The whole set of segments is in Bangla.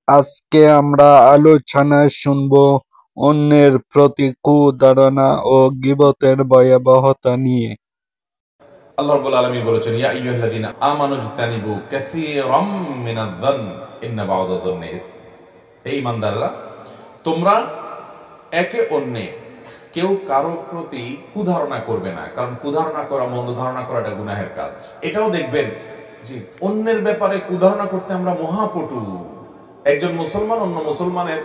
আজকে আমরা আলোচনায় শুনব অন্যের প্রতি কুধারণা ও গীবতের ভয়াবহতা নিয়ে। আল্লাহ রাব্বুল আলামিন বলেছেন, ইয়া আইয়ুহাল্লাযীনা আমানু ইজতানিবু কাসীরাম মিনায-যন ইন্না বা'যা-যন্নি ইসম। হে ঈমানদাররা, তোমরা একে অন্যে কেউ কারো প্রতি কুধারণা করবে না, কারণ কুধারণা করা, মন্দ ধারণা করাটা গুনাহের কাজ। এটাও দেখবেন যে অন্যের ব্যাপারে কুধারণা করতে আমরা মহাপটু। একজন মুসলমান অন্য মুসলমানের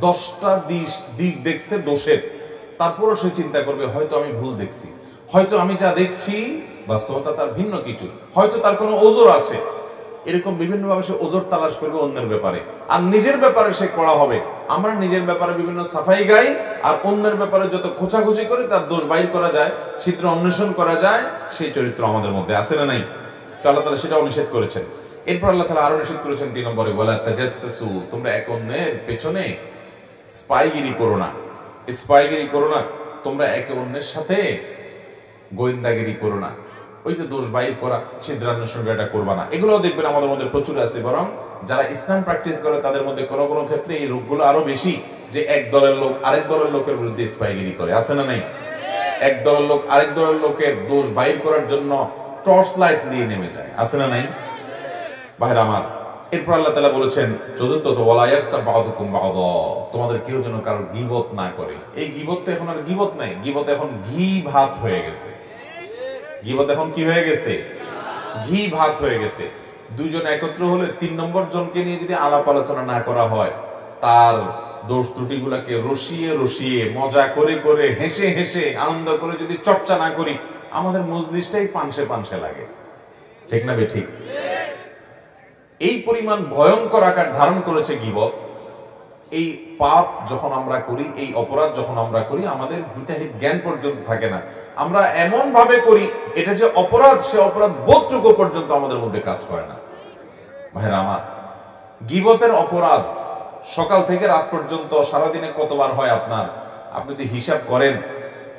10টা দিক দেখছে দোষের, তারপরও সে চিন্তা করবে হয়তো আমি ভুল দেখছি, হয়তো আমি যা দেখছি বাস্তবতা তার ভিন্ন কিছু, হয়তো তার কোনো ওজর আছে। এরকম বিভিন্ন ভাবে সে ওজর তালাশ করবে অন্যের ব্যাপারে, আর নিজের ব্যাপারে সে কড়া হবে। আমরা নিজের ব্যাপারে বিভিন্ন সাফাই গাই, আর অন্যের ব্যাপারে যত খোঁচাখুচি করে তার দোষ বাইর করা যায়, চিত্র অন্বেষণ করা যায়, সেই চরিত্র আমাদের মধ্যে আছে না নাই? তো আল্লাহ তাআলা সেটাও নিষেধ করেছেন। এরপর আল্লাহ তাআলা আরো নিষেধ করেছেন 3 নম্বরে, ওয়ালা তাজাসসু, তোমরা এক অন্যের পেছনে স্পাইগিরি করো না। স্পাইগিরি করো না, তোমরা একে অন্যের সাথে গোয়েন্দাগিরি করো না। ওই যে দোষ বাইর করা, ছিদ্রান্বেষণ এটা করবা না। এগুলোও দেখবেন আমাদের মধ্যে প্রচুর আছে। বরং যারা ইসলাম প্র্যাকটিস করে তাদের মধ্যে কোনো কোনো ক্ষেত্রে এই রোগগুলো আরো বেশি, যে এক দলের লোক আরেক দলের লোকের বিরুদ্ধে স্পাইগিরি করে, আছে না নাই? এক দলের লোক আরেক দলের লোকের দোষ বাইর করার জন্য টর্চ লাইট দিয়ে নেমে যায়, আছে না নাই? ভাইরা আমার, এরপর আল্লাহ তাআলা বলেছেন চতুর্থত, ওয়ালা ইয়াগতাব বা'দুকুম বা'দা, তোমাদের কেউ যেন কারো গীবত না করে। এই গীবত তো এখন আর গীবত নাই, গীবত এখন ঘি ভাত হয়ে গেছে। গীবত এখন কি হয়ে গেছে? ঘি ভাত হয়ে গেছে। দুইজন একত্র হলে 3 নম্বর জনকে নিয়ে যদি আলাপ আলোচনা না করা হয়, তার দোষ ত্রুটিগুলোকে রসিয়ে রসিয়ে, মজা করে করে, হেসে হেসে, আনন্দ করে যদি চর্চা না করি, আমাদের মজলিসটাই পানসে পানসে লাগে। ঠিক না বেঠিক? এই পরিমাণ ভয়ঙ্কর আকার ধারণ করেছে গীবত। এই পাপ যখন আমরা করি, এই অপরাধ যখন আমরা করি, আমাদের হিতাহিত জ্ঞান পর্যন্ত থাকে না। আমরা এমন ভাবে করি এটা যে অপরাধ, সে অপরাধ বোধটুকু পর্যন্ত আমাদের মধ্যে কাজ করে না। ভাইরা আমার, গীবতের অপরাধ সকাল থেকে রাত পর্যন্ত সারাদিনে কতবার হয় আপনার, আপনি যদি হিসাব করেন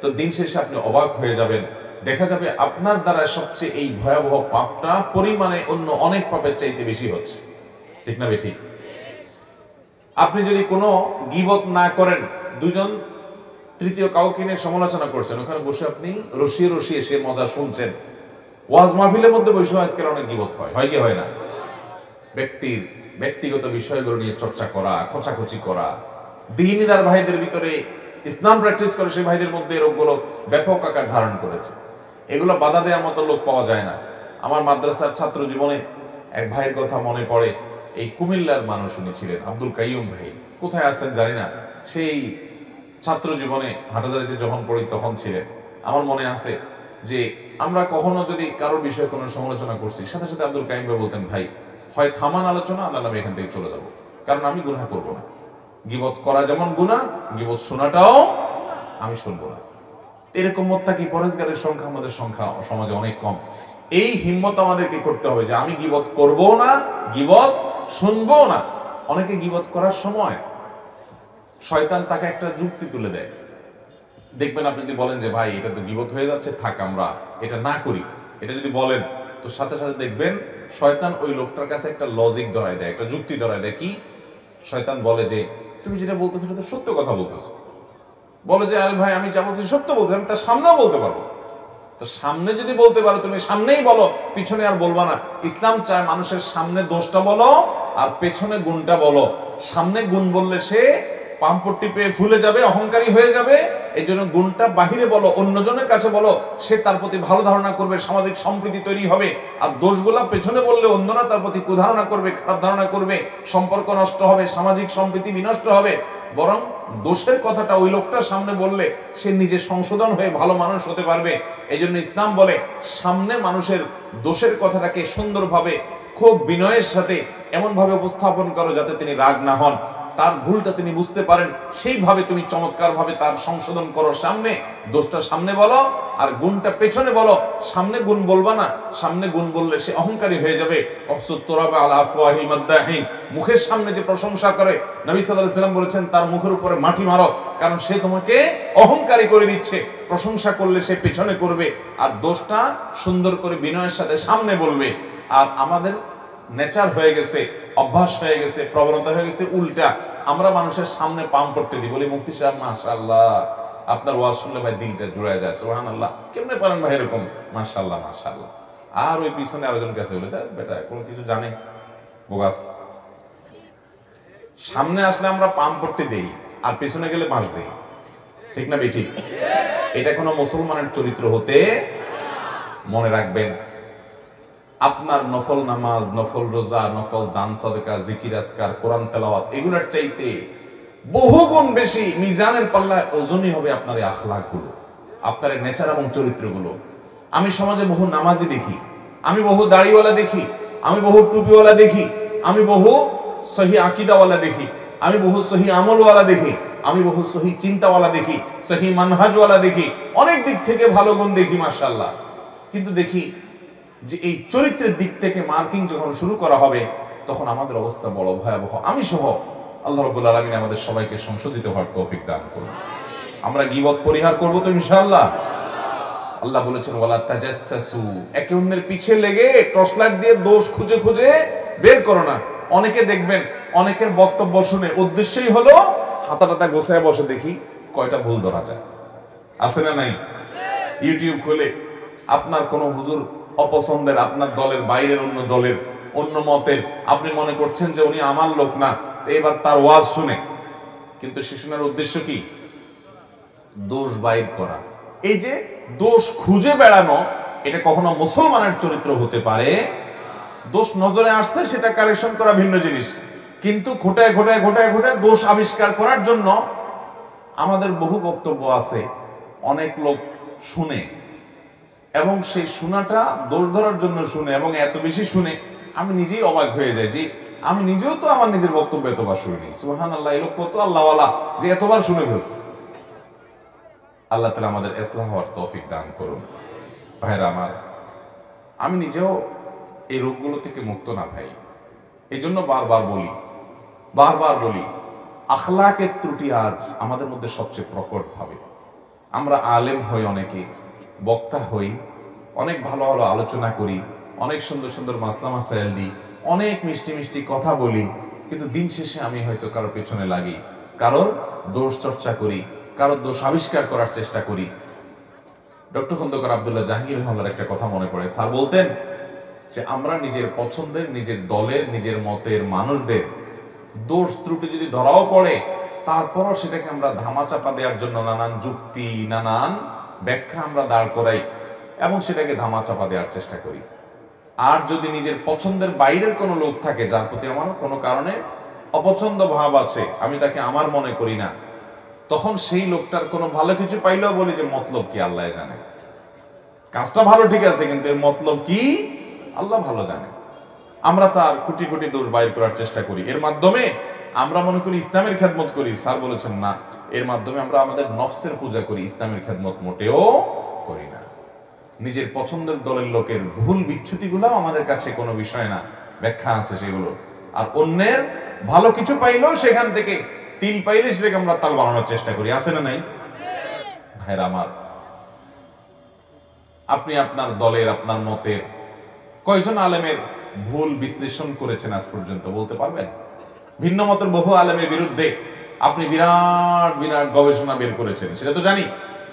তো দিন শেষে আপনি অবাক হয়ে যাবেন। দেখা যাবে আপনার দ্বারা সবচেয়ে এই ভয়াবহ পাপটা পরিমাণে অন্য অনেক পাপের চাইতে বেশি হচ্ছে। ঠিক না বেঠিক? আপনি যদি কোনো গীবত না করেন, দুজন তৃতীয় কাউকে নিয়ে সমালোচনা করছেন, ওখানে বসে আপনি রসিয়ে রসিয়ে সে মজা শুনছেন। ওয়াজ মাহফিলের মধ্যে বসে আজকাল অনেক গীবত হয়, হয় কি হয় না? ব্যক্তির ব্যক্তিগত বিষয়গুলো নিয়ে চর্চা করা, খোঁচাখুচি করা, দ্বীনদার ভাইদের ভিতরে ইসলাম প্র্যাকটিস করে সেই ভাইদের মধ্যে রোগগুলো ব্যাপক আকার ধারণ করেছে। এগুলো বাধা দেওয়ার মতো লোক পাওয়া যায় না। আমার মাদ্রাসার ছাত্র জীবনে এক ভাইয়ের কথা মনে পড়ে। এই কুমিল্লার মানুষ উনি ছিলেন, আব্দুল কাইয়ুম ভাই। কোথায় আছেন জানি না। সেই ছাত্র জীবনে হাটাজারিতে যখন পড়ি তখন ছিলেন। আমার মনে আছে যে আমরা কখনো যদি কারোর বিষয়ে কোনো সমালোচনা করছি, সাথে সাথে আব্দুল কাইয়ুম ভাই বলতেন, ভাই হয় থামান আলোচনা, না আমি এখান থেকে চলে যাব, কারণ আমি গুনাহ করব না। গীবত করা যেমন গুনাহ, গীবত শোনাটাও আমি শুনবো না। এরকম মুত্তাকি পরহেজগারের সংখ্যা আমাদের সমাজে অনেক কম। এই হিম্মত আমাদেরকে করতে হবে যে আমি গীবত করবো না, গীবত শুনবো না। অনেকে গীবত করার সময় শয়তান তাকে একটা যুক্তি তুলে দেয়। দেখবেন আপনি যদি বলেন যে ভাই এটা তো গীবত হয়ে যাচ্ছে, থাক আমরা এটা না করি, এটা যদি বলেন, তো সাথে সাথে দেখবেন শয়তান ওই লোকটার কাছে একটা লজিক ধরায় দেয়, একটা যুক্তি ধরায় দেয়। কি? শয়তান বলে যে তুমি যেটা বলতেছো এটা তো সত্য কথা বলতেছো। বলে যে আরে ভাই আমি যা বলছি সত্য বলতে, আমি তার সামনেও বলতে পারবো। তো সামনে যদি বলতে পারো, তুমি সামনেই বলো, পিছনে আর বলবা না। ইসলাম চায় মানুষের সামনে দোষটা বলো আর পেছনে গুণটা বলো। সামনে গুণ বললে সে পাম্পট্টি পেয়ে ভুলে যাবে, অহংকারী হয়ে যাবে। এই জন্য গুণটা বাহিরে বলো, অন্যজনের কাছে বলো, সে তার প্রতি ভালো ধারণা করবে, সামাজিক সম্প্রীতি তৈরি হবে। আর দোষগুলা পেছনে বললে অন্যরা তার প্রতি কুধারণা করবে, খারাপ ধারণা করবে, সম্পর্ক নষ্ট হবে, সামাজিক সম্প্রীতি বিনষ্ট হবে। বরং দোষের কথাটা ওই লোকটার সামনে বললে সে নিজে সংশোধন হয়ে ভালো মানুষ হতে পারবে। এই জন্য ইসলাম বলে সামনে মানুষের দোষের কথাটাকে সুন্দরভাবে, খুব বিনয়ের সাথে এমনভাবে উপস্থাপন করো যাতে তিনি রাগ না হন, তার ভুলটা তিনি বুঝতে পারেন। সেইভাবে তুমি চমৎকারভাবে তার সংশোধন করো। সামনে দোষটা সামনে বলো আর গুণটা পেছনে বলো। সামনে গুণ বলবা না, সামনে গুণ বললে সে অহংকারী হয়ে যাবে। মুখের সামনে যে প্রশংসা করে, নবী সাল্লাল্লাহু আলাইহি ওয়াসাল্লাম বলেছেন তার মুখের উপরে মাটি মারো, কারণ সে তোমাকে অহংকারী করে দিচ্ছে। প্রশংসা করলে সে পেছনে করবে, আর দোষটা সুন্দর করে বিনয়ের সাথে সামনে বলবে। আর আমাদের নেচার হয়ে গেছে, অভ্যাস হয়ে গেছে, প্রবণতা হয়ে গেছে উল্টা। আমরা মানুষের সামনে পাম পড়তে দিই, বলি মুফতি সাহেব মাশাআল্লাহ আপনার ওয়াজ শুনলে ভাই দিলটা জুড়ে যায়, সুবহানাল্লাহ, কেমনে পারেন ভাই এরকম, মাশাআল্লাহ মাশাআল্লাহ। আর ওই পিছনে আরেকজন কাছে বলে দেখ বেটা কোন কিছু জানে বোগাস। সামনে আসলে আমরা পাম পড়তে দেই আর পিছনে গেলে বাঁশ দেই, ঠিক না বেঠিক? এটা কোনো মুসলমানের চরিত্র হতে, মনে রাখবেন আপনার নফল নামাজ, নফল রোজা, নফল দান সাদকা, জিকির আজকার, কোরআন তেলাওয়াত এগুলোর চাইতে বহুগুণ বেশি মিজানের পাল্লায় ওজনই হবে আপনার এই আখলাক গুলো, আপনার এই নেচার এবং চরিত্রগুলো। আমি সমাজে বহু নামাজি দেখি, আমি বহু দাড়িওয়ালা দেখি, আমি বহু টুপিওয়ালা দেখি, আমি বহু সহি আকীদাওয়ালা দেখি, আমি বহু সহি আমলওয়ালা দেখি, আমি বহু সহি চিন্তাওয়ালা দেখি, সহি মানহাজওয়ালা দেখি, অনেক দিক থেকে ভালো গুণ দেখি মাশাআল্লাহ। কিন্তু দেখি যে এই চরিত্রের দিক থেকে মার্কিং যখন শুরু করা হবে তখন আমাদের অবস্থা বড় ভয়াবহ। আমি সহ আল্লাহ রাব্বুল আলামিন আমাদের সবাইকে সংশোধিত হওয়ার তৌফিক দান করুন। আমরা গীবত পরিহার করব তো ইনশাআল্লাহ। আল্লাহ বলেছেন ওয়ালা তাজাসসু, একে অন্যের পিছে লেগে টর্চলাইট দিয়ে দোষ খুঁজে খুঁজে বের করো না। অনেকে দেখবেন অনেকের বক্তব্য শুনে উদ্দেশ্যই হলো হাতাটাতা গোছায় বসে দেখি কয়টা ভুল ধরা যায়, আছে না নাই? ইউটিউব খুলে আপনার কোন হুজুর অপছন্দের, আপনার দলের বাইরের অন্য দলের অন্য মতের, আপনি মনে করছেন যে উনি আমার লোক না, এবার তার ওয়াজ শুনে, কিন্তু সে শোনার উদ্দেশ্য কি? দোষ বাইর করা। এই যে দোষ খুঁজে বেড়ানো, এটা কখনো মুসলমানের চরিত্র হতে পারে? দোষ নজরে আসছে সেটা কারেকশন করা ভিন্ন জিনিস, কিন্তু ঘোটায় ঘোটায় ঘোটায় ঘোটায় দোষ আবিষ্কার করার জন্য আমাদের বহু বক্তব্য আছে, অনেক লোক শুনে এবং সেই শোনাটা দোষ ধরার জন্য শুনে, এবং এত বেশি শুনে আমি নিজেই অবাক হয়ে যাই যে আমি নিজেও তো আমার নিজের বক্তব্য এতবার শুনি। সুবহানাল্লাহ, এই লোক কত আল্লাহওয়ালা যে এতবার শুনে ফেলছে। আল্লাহ তাআলা আমাদের ইসলাহ হওয়ার তৌফিক দান করুন। ভাইরা আমার, আমি নিজেও এই রোগগুলো থেকে মুক্ত না ভাই, এই জন্য বারবার বলি আখলাকের ত্রুটি আজ আমাদের মধ্যে সবচেয়ে প্রকট ভাবে। আমরা আলেম হই, অনেকে বক্তা হই, অনেক ভালো ভালো আলোচনা করি, অনেক সুন্দর সুন্দর মাসলা মাসাইল দিই, অনেক মিষ্টি মিষ্টি কথা বলি, কিন্তু দিন শেষে আমি হয়তো কারোর পেছনে লাগি, কারোর দোষ চর্চা করি, কারোর দোষ আবিষ্কার করার চেষ্টা করি। ডক্টর খন্দকার আব্দুল্লাহ জাহাঙ্গীর রহমানের একটা কথা মনে পড়ে। স্যার বলতেন যে আমরা নিজের পছন্দের, নিজের দলের, নিজের মতের মানুষদের দোষ ত্রুটি যদি ধরাও পড়ে, তারপরও সেটাকে আমরা ধামাচাপা দেওয়ার জন্য নানান যুক্তি, নানান ব্যাখ্যা আমরা দাঁড় করাই এবং সেটাকে ধামাচাপা দেওয়ার চেষ্টা করি। আর যদি নিজের পছন্দের বাইরের কোনো লোক থাকে যার প্রতি আমার কোনো কারণে অপছন্দ ভাব আছে, আমি তাকে আমার মনে করি না, তখন সেই লোকটার কোনো ভালো কিছু পাইলেও বলি যে মতলব কি আল্লাহ জানে, কাজটা ভালো ঠিক আছে কিন্তু এর মতলব কি আল্লাহ ভালো জানে। আমরা তার কোটি কোটি দোষ বাইর করার চেষ্টা করি, এর মাধ্যমে আমরা মনে করি ইসলামের খেদমত করি। স্যার বলেছেন না, এর মাধ্যমে আমরা আমাদের নফসের পূজা করি, ইসলামের খেদমত মোটেও করি না। নিজের পছন্দের দলের লোকের ভুল বিচ্যুতিগুলো আমাদের কাছে কোনো বিষয় না, ব্যাখ্যা আছে সেগুলো। আর অন্যের ভালো কিছু পাইলেও সেখান থেকে তিল পাইলে সেটাকে আমরা তাল বানানোর চেষ্টা করি, আছে না নাই? ভাইরা আমার, আপনি আপনার দলের, আপনার মতের কয়জন আলেমের ভুল বিশ্লেষণ করেছেন আজ পর্যন্ত বলতে পারবেন? ভিন্ন মতের বহু আলেমের বিরুদ্ধে আপনি বিরাট বিরাট গবেষণা বের করেছেন, সেটা তো জানি।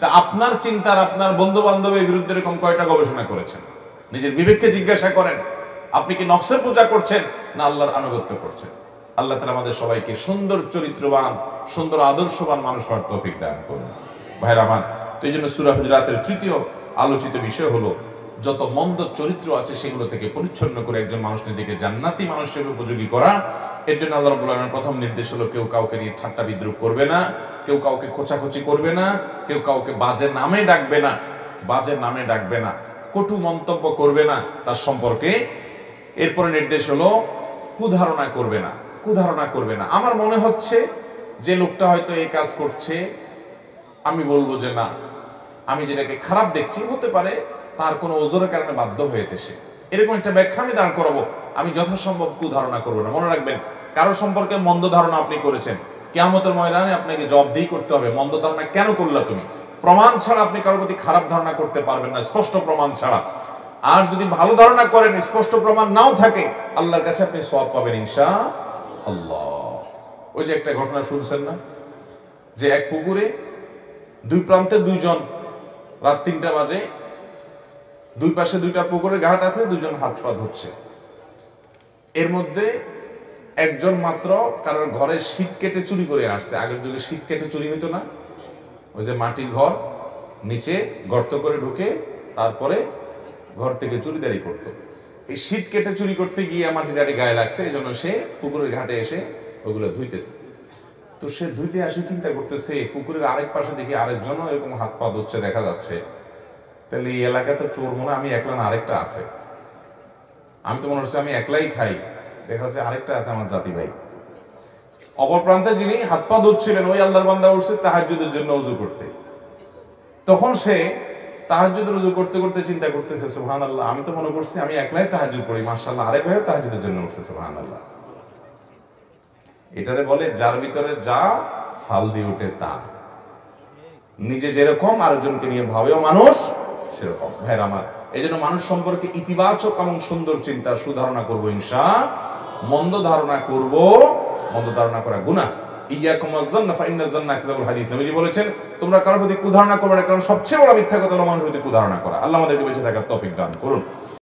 তা আপনার চিন্তার, আপনার বন্ধু বান্ধবের বিরুদ্ধে এরকম কয়টা গবেষণা করেছেন? নিজের বিবেককে জিজ্ঞাসা করেন, আপনি কি নফসের পূজা করছেন না আল্লাহর আনুগত্য করছেন? আল্লাহ তাআলা আমাদের সবাইকে সুন্দর চরিত্রবান, সুন্দর আদর্শবান মানুষ হওয়ার তৌফিক দান করুন। ভাইরা আমার, তো এই জন্য সূরা হুজুরাতের তৃতীয় আলোচিত বিষয় হলো যত মন্দ চরিত্র আছে সেগুলো থেকে পরিচ্ছন্ন করে একজন মানুষ নিজেকে জান্নাতি মানুষের উপযোগী করা। এর জন্য আল্লাহ রাব্বুল আলামিনের প্রথম নির্দেশ হলো কেউ কাউকে নিয়ে ঠাট্টা বিদ্রুপ করবে না, কেউ কাউকে খোঁচাখুচি করবে না, কেউ কাউকে বাজে নামে ডাকবে না, কটু মন্তব্য করবে না তার সম্পর্কে। এরপরে নির্দেশ হলো কুধারণা করবে না। আমার মনে হচ্ছে যে লোকটা হয়তো এই কাজ করছে, আমি বলবো যে না, আমি যেটাকে খারাপ দেখছি, হতে পারে তার কোনো ওজোরের কারণে বাধ্য হয়েছে সে, এরকম একটা ব্যাখ্যা আমি দাঁড় করাবো। আমি যথাসম্ভব কুধারণা করবো না। মনে রাখবেন, কারো সম্পর্কে মন্দ ধারণা আপনি করেছেন, কিয়ামতের ময়দানে আপনাকে জবাবদিহি করতে হবে, মন্দ ধারণা কেন করলা তুমি। প্রমাণ ছাড়া আপনি কারোর প্রতি খারাপ ধারণা করতে পারবেন না, স্পষ্ট প্রমাণ ছাড়া। আর যদি ভালো ধারণা করেন, স্পষ্ট প্রমাণ নাও থাকে, আল্লাহর কাছে আপনি সওয়াব পাবেন ইনশাআল্লাহ। ওই যে একটা ঘটনা শুনছেন না, যে এক পুকুরে দুই প্রান্তে দুইজন, রাত 3টা বাজে, দুই পাশে দুইটা পুকুরের ঘাট আছে, দুজন হাত পা ধরছে। এর মধ্যে একজন মাত্র কারোর ঘরে শীত কেটে চুরি করে আসছে। আগের যুগে শীত কেটে চুরি হইতো না, ওই যে মাটির ঘর, নিচে গর্ত করে ঢুকে তারপরে ঘর থেকে চুরিদারি করতো। এই শীত কেটে চুরি করতে গিয়ে মাটিটারি গায়ে লাগছে, এই জন্য সে পুকুরের ঘাটে এসে ওগুলো ধুইতেছে। তো সে ধুইতে আসি চিন্তা করতেছে, পুকুরের আরেক পাশে দেখি আরেকজনও এরকম হাত পা ধুচ্ছে দেখা যাচ্ছে, তাহলে এই এলাকাতে চোর মনে আমি একলা না আরেকটা আছে। আমি তো মনে হচ্ছে আমি একলাই খাই, দেখা যাচ্ছে আরেকটা আছে আমার জাতি ভাই। অপর প্রান্তে যিনি হাত পা ধুচ্ছিলেন, ওই আল্লাহর বান্দা উঠছে তাহাজ্জুদের জন্য ওযু করতে। তখন সে তাহাজ্জুদের ওযু করতে করতে চিন্তা করতেছে, সুবহানাল্লাহ, আমি তো মনে করছি আমি একলাই তাহাজ্জুদ পড়ি, মাশাআল্লাহ আরেক ভাই তাহাজ্জুদের জন্য উঠছে, সুবহানাল্লাহ। এটারে বলে যার ভিতরে যা ফাল দিয়ে ওঠে তা। নিজে যেরকম আরেকজনকে নিয়ে ভাবেও মানুষ সেরকম। ভাইরা আমার, এই জন্য মানুষ সম্পর্কে ইতিবাচক এবং সুন্দর চিন্তা সুধারণা করবো ইনশাআল্লাহ। মন্দ ধারণা করব, মন্দ ধারণা করা গুনাহ। ইয়াকুম আয-যান্না ফাইন্নায যান্না আকযাবুল হাদিস। নবীজি বলেছেন, তোমরা কারোর প্রতি কুধারণা করবে না, কারণ সবচেয়ে বড় মিথ্যা কথা হলো মানুষের প্রতি কুধারণা করা। আল্লাহ আমাদেরকে বেঁচে থাকার তৌফিক দান করুন।